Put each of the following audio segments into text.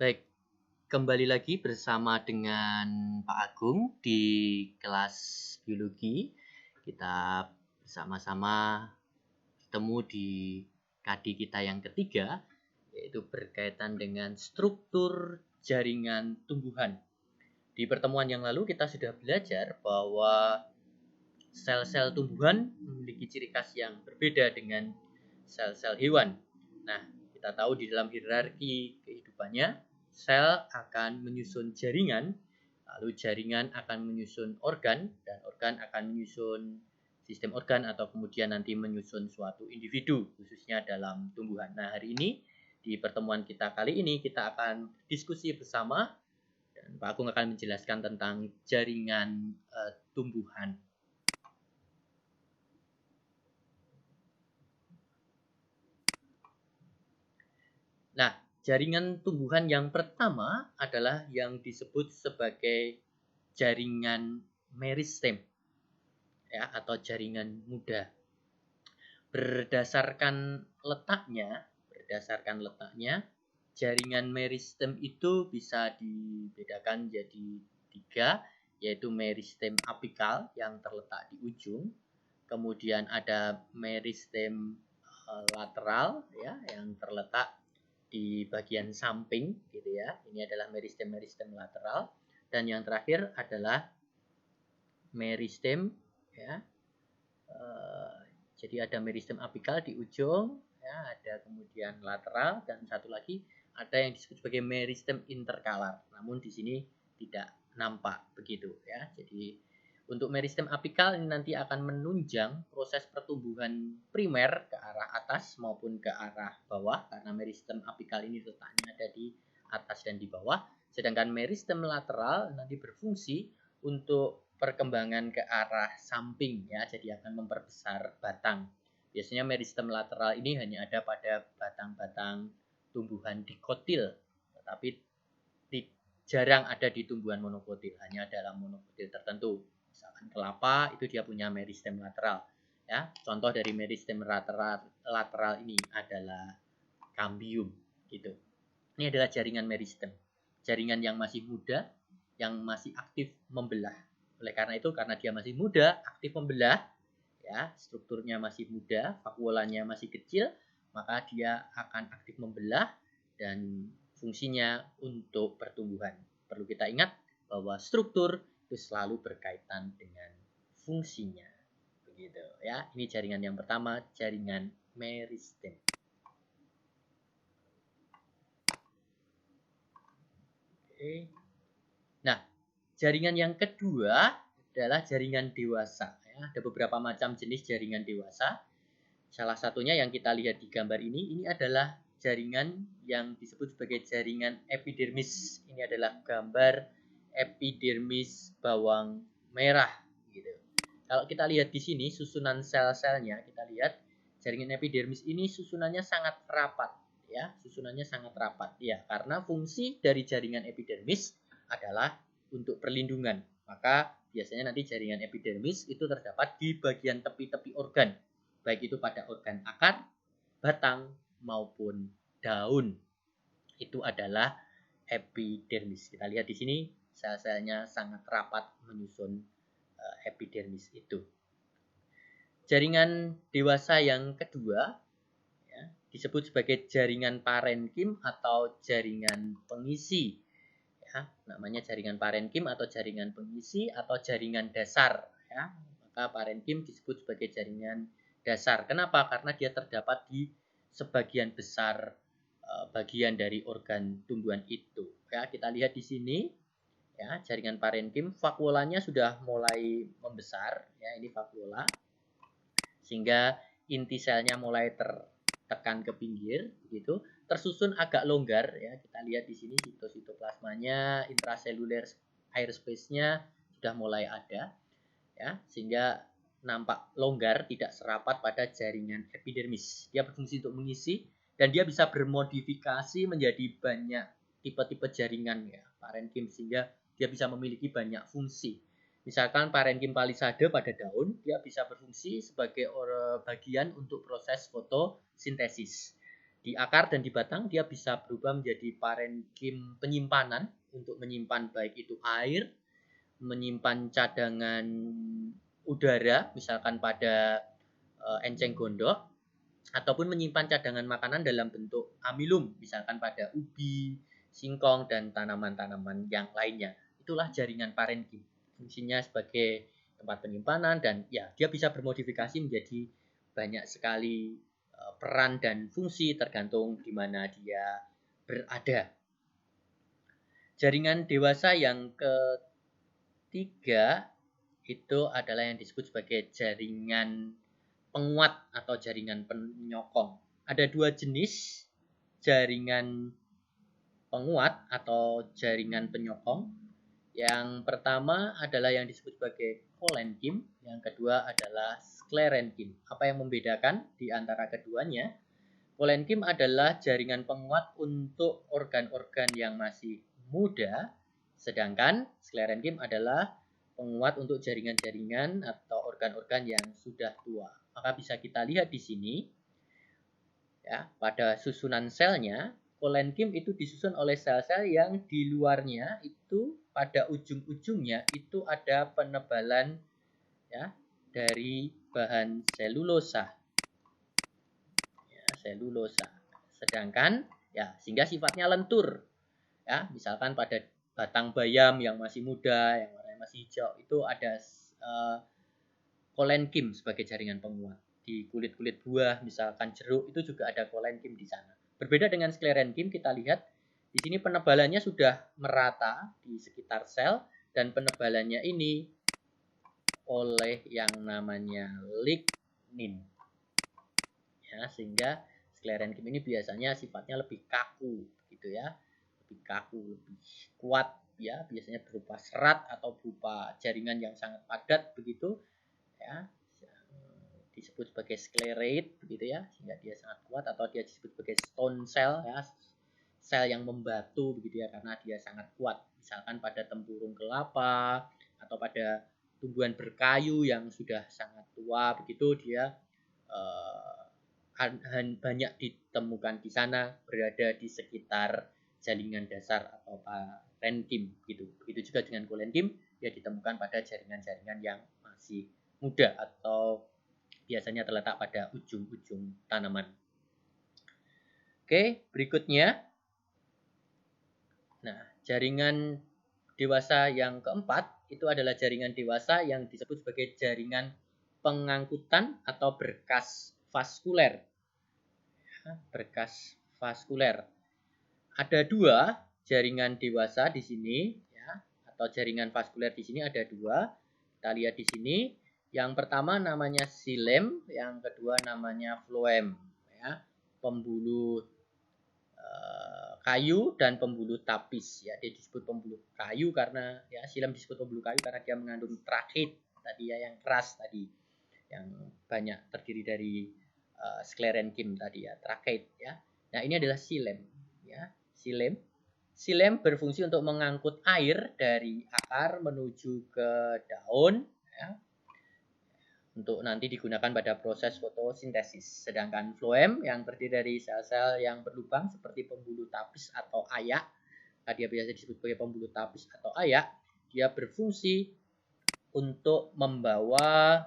Baik, kembali lagi bersama dengan Pak Agung di kelas biologi. Kita bersama-sama bertemu di KD kita yang ketiga, yaitu berkaitan dengan struktur jaringan tumbuhan. Di pertemuan yang lalu kita sudah belajar bahwa sel-sel tumbuhan memiliki ciri khas yang berbeda dengan sel-sel hewan. Nah, kita tahu di dalam hierarki kehidupannya, sel akan menyusun jaringan, lalu jaringan akan menyusun organ, dan organ akan menyusun sistem organ atau kemudian nanti menyusun suatu individu, khususnya dalam tumbuhan. Nah, hari ini di pertemuan kita kali ini kita akan diskusi bersama dan Pak Agung akan menjelaskan tentang jaringan tumbuhan. Nah, jaringan tumbuhan yang pertama adalah yang disebut sebagai jaringan meristem, ya, atau jaringan muda. Berdasarkan letaknya, jaringan meristem itu bisa dibedakan jadi 3, yaitu meristem apikal yang terletak di ujung, kemudian ada meristem lateral, ya, yang terletak di bagian samping, gitu ya. Ini adalah meristem lateral, dan yang terakhir adalah meristem, ya. Jadi ada meristem apikal di ujung, ya, ada kemudian lateral, dan satu lagi ada yang disebut sebagai meristem interkalar. Namun di sini tidak nampak begitu, ya. Jadi untuk meristem apikal ini nanti akan menunjang proses pertumbuhan primer ke arah atas maupun ke arah bawah, karena meristem apikal ini letaknya ada di atas dan di bawah. Sedangkan meristem lateral nanti berfungsi untuk perkembangan ke arah samping, ya, jadi akan memperbesar batang. Biasanya meristem lateral ini hanya ada pada batang-batang tumbuhan dikotil, tetapi jarang ada di tumbuhan monokotil, hanya dalam monokotil tertentu. Misalkan kelapa itu dia punya meristem lateral, ya. Contoh dari meristem lateral ini adalah kambium, gitu. Ini adalah jaringan meristem, jaringan yang masih muda, yang masih aktif membelah. Oleh karena itu, karena dia masih muda, aktif membelah, ya, strukturnya masih muda, vakuolanya masih kecil, maka dia akan aktif membelah dan fungsinya untuk pertumbuhan. Perlu kita ingat bahwa struktur itu selalu berkaitan dengan fungsinya. Begitu, ya. Ini jaringan yang pertama, jaringan meristem. Oke. Nah, jaringan yang kedua adalah jaringan dewasa, ya. Ada beberapa macam jenis jaringan dewasa. Salah satunya yang kita lihat di gambar ini adalah jaringan yang disebut sebagai jaringan epidermis. Ini adalah gambar epidermis bawang merah, gitu. Kalau kita lihat di sini susunan sel-selnya, kita lihat jaringan epidermis ini susunannya sangat rapat, ya. Susunannya sangat rapat, ya, karena fungsi dari jaringan epidermis adalah untuk perlindungan. Maka biasanya nanti jaringan epidermis itu terdapat di bagian tepi-tepi organ, baik itu pada organ akar, batang, maupun daun. Itu adalah epidermis. Kita lihat di sini sel-selnya sangat rapat menyusun epidermis itu. Jaringan dewasa yang kedua, ya, disebut sebagai jaringan parenkim atau jaringan pengisi. Ya, namanya jaringan parenkim atau jaringan pengisi atau jaringan dasar, ya. Maka parenkim disebut sebagai jaringan dasar. Kenapa? Karena dia terdapat di sebagian besar bagian dari organ tumbuhan itu. Ya, kita lihat di sini, ya, jaringan parenkim, vakuolanya sudah mulai membesar, ya, ini vakuola, sehingga inti selnya mulai tertekan ke pinggir, begitu. Tersusun agak longgar, ya. Kita lihat di sini sitoplasmanya, intraseluler air space-nya sudah mulai ada, ya, sehingga nampak longgar, tidak serapat pada jaringan epidermis. Dia berfungsi untuk mengisi dan dia bisa bermodifikasi menjadi banyak tipe-tipe jaringan, ya, parenkim, sehingga dia bisa memiliki banyak fungsi. Misalkan parenkim palisade pada daun, dia bisa berfungsi sebagai bagian untuk proses fotosintesis. Di akar dan di batang dia bisa berubah menjadi parenkim penyimpanan untuk menyimpan baik itu air, menyimpan cadangan udara misalkan pada enceng gondok, ataupun menyimpan cadangan makanan dalam bentuk amilum misalkan pada ubi, singkong, dan tanaman-tanaman yang lainnya. Itulah jaringan parenkim. Fungsinya sebagai tempat penyimpanan dan ya dia bisa bermodifikasi menjadi banyak sekali peran dan fungsi tergantung di mana dia berada. Jaringan dewasa yang ketiga itu adalah yang disebut sebagai jaringan penguat atau jaringan penyokong. Ada dua jenis jaringan penguat atau jaringan penyokong. Yang pertama adalah yang disebut sebagai kolenkim, yang kedua adalah sklerenkim. Apa yang membedakan di antara keduanya? Kolenkim adalah jaringan penguat untuk organ-organ yang masih muda, sedangkan sklerenkim adalah penguat untuk jaringan-jaringan atau organ-organ yang sudah tua. Maka bisa kita lihat di sini, ya, pada susunan selnya, kolenkim itu disusun oleh sel-sel yang di luarnya itu pada ujung-ujungnya itu ada penebalan ya dari bahan selulosa. Ya, selulosa. Sedangkan ya sehingga sifatnya lentur. Ya, misalkan pada batang bayam yang masih muda, yang warnanya masih hijau itu ada kolenkim sebagai jaringan penguat. Di kulit-kulit buah, misalkan jeruk itu juga ada kolenkim di sana. Berbeda dengan sklerenkim, kita lihat di sini penebalannya sudah merata di sekitar sel dan penebalannya ini oleh yang namanya lignin. Ya, sehingga sklerenkim ini biasanya sifatnya lebih kaku gitu ya. Lebih kaku, lebih kuat ya, biasanya berupa serat atau berupa jaringan yang sangat padat begitu ya. Disebut sebagai sclerate begitu ya, sehingga dia sangat kuat, atau dia disebut sebagai stone cell ya, sel yang membatu begitu ya, karena dia sangat kuat. Misalkan pada tempurung kelapa atau pada tumbuhan berkayu yang sudah sangat tua begitu, dia banyak ditemukan di sana, berada di sekitar jaringan dasar atau parenkim gitu. Begitu juga dengan kolenkim, dia ditemukan pada jaringan-jaringan yang masih muda atau biasanya terletak pada ujung-ujung tanaman. Oke, berikutnya. Nah, jaringan dewasa yang keempat itu adalah jaringan dewasa yang disebut sebagai jaringan pengangkutan atau berkas vaskuler. Berkas vaskuler. Ada dua jaringan dewasa di sini, ya, atau jaringan vaskuler di sini ada dua. Kita lihat di sini. Yang pertama namanya xilem, yang kedua namanya phloem, ya, pembuluh kayu dan pembuluh tapis. Ya, dia disebut pembuluh kayu karena ya xilem disebut pembuluh kayu karena dia mengandung trakit tadi ya, yang keras tadi, yang banyak terdiri dari sklerenkim tadi ya, trakit ya. Nah, ini adalah xilem ya, xilem. Xilem berfungsi untuk mengangkut air dari akar menuju ke daun ya, untuk nanti digunakan pada proses fotosintesis. Sedangkan phloem yang terdiri dari sel-sel yang berlubang seperti pembuluh tapis atau ayak, dia biasa disebut sebagai pembuluh tapis atau ayak, dia berfungsi untuk membawa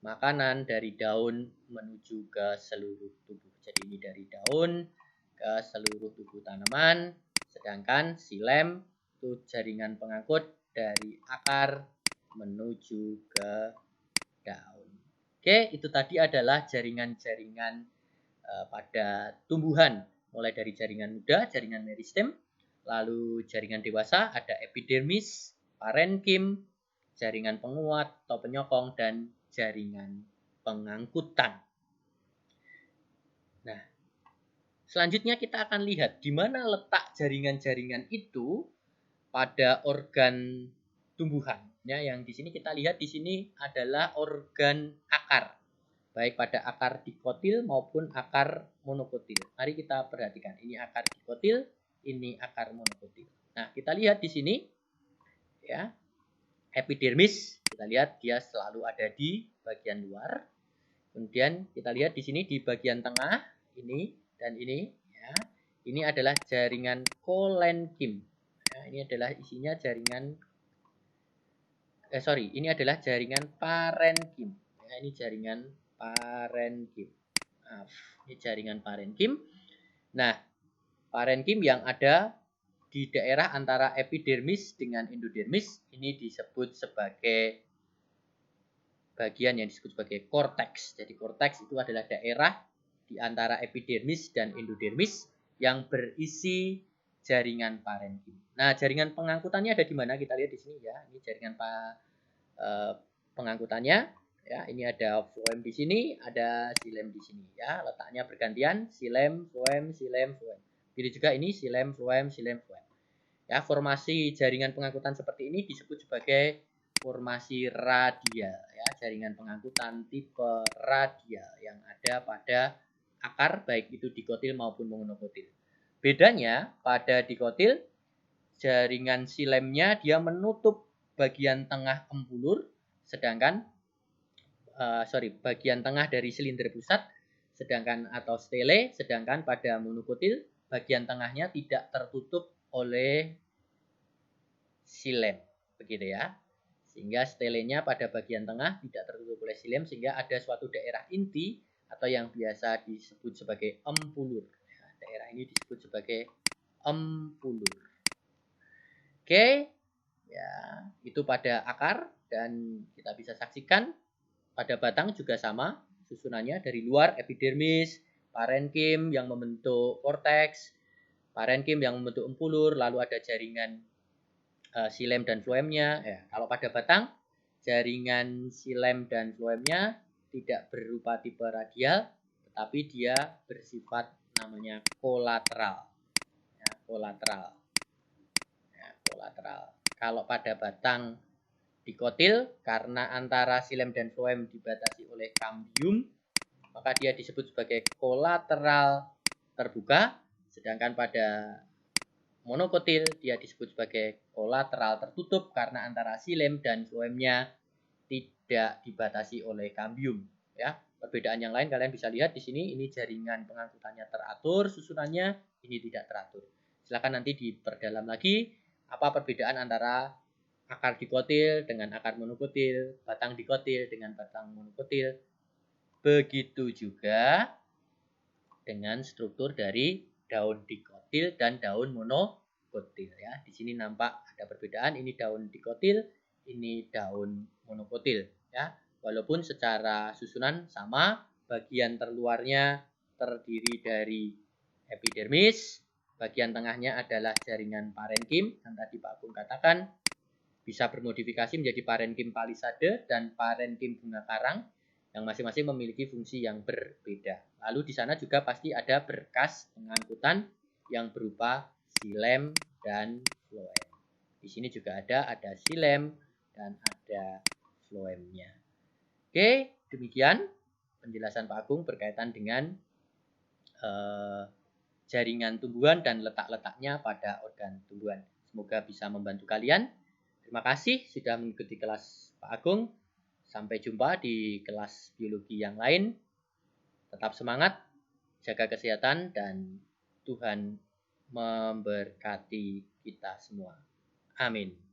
makanan dari daun menuju ke seluruh tubuh. Jadi ini dari daun ke seluruh tubuh tanaman, sedangkan xilem itu jaringan pengangkut dari akar menuju ke daun. Oke, itu tadi adalah jaringan-jaringan pada tumbuhan, mulai dari jaringan muda, jaringan meristem, lalu jaringan dewasa ada epidermis, parenkim, jaringan penguat atau penyokong, dan jaringan pengangkutan. Nah, selanjutnya kita akan lihat di mana letak jaringan-jaringan itu pada organ tumbuhan. Ya, yang di sini kita lihat di sini adalah organ akar, baik pada akar dikotil maupun akar monokotil. Mari kita perhatikan, ini akar dikotil, ini akar monokotil. Nah, kita lihat di sini, ya, epidermis, kita lihat dia selalu ada di bagian luar. Kemudian kita lihat di sini di bagian tengah ini dan ini ya. Ini adalah jaringan kolenkim. Ya, ini adalah isinya jaringan ini adalah jaringan parenkim. Ya, ini jaringan parenkim. Maaf, ini jaringan parenkim. Nah, parenkim yang ada di daerah antara epidermis dengan endodermis ini disebut sebagai bagian yang disebut sebagai korteks. Jadi korteks itu adalah daerah di antara epidermis dan endodermis yang berisi jaringan parenkim. Nah, jaringan pengangkutannya ada di mana? Kita lihat di sini ya. Ini jaringan pengangkutannya. Ya, ini ada floem di sini, ada xilem di sini ya. Letaknya bergantian, xilem, floem, xilem, floem. Jadi juga ini xilem, floem, xilem, floem. Ya, formasi jaringan pengangkutan seperti ini disebut sebagai formasi radial ya, jaringan pengangkutan tipe radial yang ada pada akar baik itu dikotil maupun monokotil. Bedanya pada dikotil jaringan silemnya dia menutup bagian tengah empulur, sedangkan bagian tengah dari silinder pusat, sedangkan atau stele, sedangkan pada monokotil bagian tengahnya tidak tertutup oleh silem, begitu ya. Sehingga stelenya pada bagian tengah tidak tertutup oleh silem, sehingga ada suatu daerah inti atau yang biasa disebut sebagai empulur. Ya, daerah ini disebut sebagai empulur. Oke, ya itu pada akar, dan kita bisa saksikan pada batang juga sama susunannya, dari luar epidermis, parenkim yang membentuk korteks, parenkim yang membentuk empulur, lalu ada jaringan xilem dan floemnya. Ya, kalau pada batang jaringan xilem dan floemnya tidak berupa tipe radial, tetapi dia bersifat namanya kolateral. Ya, kolateral. Ya, kolateral. Kalau pada batang dikotil, karena antara xilem dan floem dibatasi oleh kambium, maka dia disebut sebagai kolateral terbuka, sedangkan pada monokotil dia disebut sebagai kolateral tertutup karena antara xilem dan floemnya tidak dibatasi oleh kambium. Ya, perbedaan yang lain kalian bisa lihat di sini. Ini jaringan pengangkutannya teratur, susunannya ini tidak teratur. Silakan nanti diperdalam lagi apa perbedaan antara akar dikotil dengan akar monokotil, batang dikotil dengan batang monokotil. Begitu juga dengan struktur dari daun dikotil dan daun monokotil ya. Di sini nampak ada perbedaan, ini daun dikotil, ini daun monokotil ya. Walaupun secara susunan sama, bagian terluarnya terdiri dari epidermis, bagian tengahnya adalah jaringan parenkim, yang tadi Pak Agung katakan bisa bermodifikasi menjadi parenkim palisade dan parenkim bunga karang, yang masing-masing memiliki fungsi yang berbeda. Lalu di sana juga pasti ada berkas pengangkutan yang berupa xilem dan floem. Di sini juga ada xilem dan ada floemnya. Oke, demikian penjelasan Pak Agung berkaitan dengan jaringan tumbuhan dan letak-letaknya pada organ tumbuhan. Semoga bisa membantu kalian. Terima kasih sudah mengikuti kelas Pak Agung. Sampai jumpa di kelas biologi yang lain. Tetap semangat, jaga kesehatan, dan Tuhan memberkati kita semua. Amin.